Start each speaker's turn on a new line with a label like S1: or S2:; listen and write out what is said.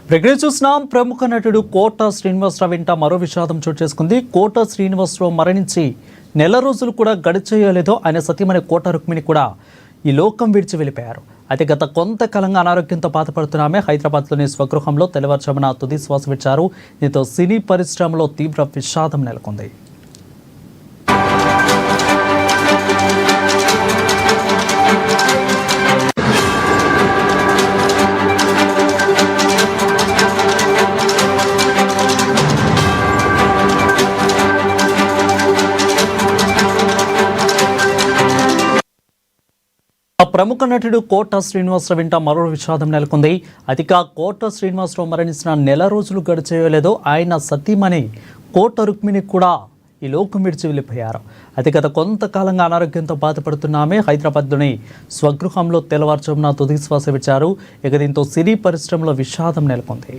S1: ప్రగతి చూసినాం. ప్రముఖ నటుడు కోట శ్రీనివాసరావు వెంట మరో విషాదం చోటు చేసుకుంది. కోట శ్రీనివాసరావు మరణించి నెల రోజులు కూడా గడిచేయలేదో ఆయన సతీమణి కోట రుక్మిణి కూడా ఈ లోకం విడిచి వెళ్ళిపోయారు. అయితే గత కొంతకాలంగా అనారోగ్యంతో బాధపడుతున్నామే హైదరాబాద్లోని స్వగృహంలో తెల్లవారుజామున తుది శ్వాస విడిచారు. దీంతో సినీ పరిశ్రమలో తీవ్ర విషాదం నెలకొంది. ప్రముఖ నటుడు కోట శ్రీనివాసరావు వెంట మరో విషాదం నెలకొంది. అతిగా కోట శ్రీనివాసరావు మరణించిన నెల రోజులు గడిచేయలేదో ఆయన సతీమణి కోట రుక్మిణి కూడా ఈ లోకం విడిచి వెళ్ళిపోయారు. అయితే గత కొంతకాలంగా అనారోగ్యంతో బాధపడుతున్నామే హైదరాబాద్లోని స్వగృహంలో తెల్లవారుజామున తుది శ్వాస విడిచారు. ఇక దీంతో సినీ పరిశ్రమలో విషాదం నెలకొంది.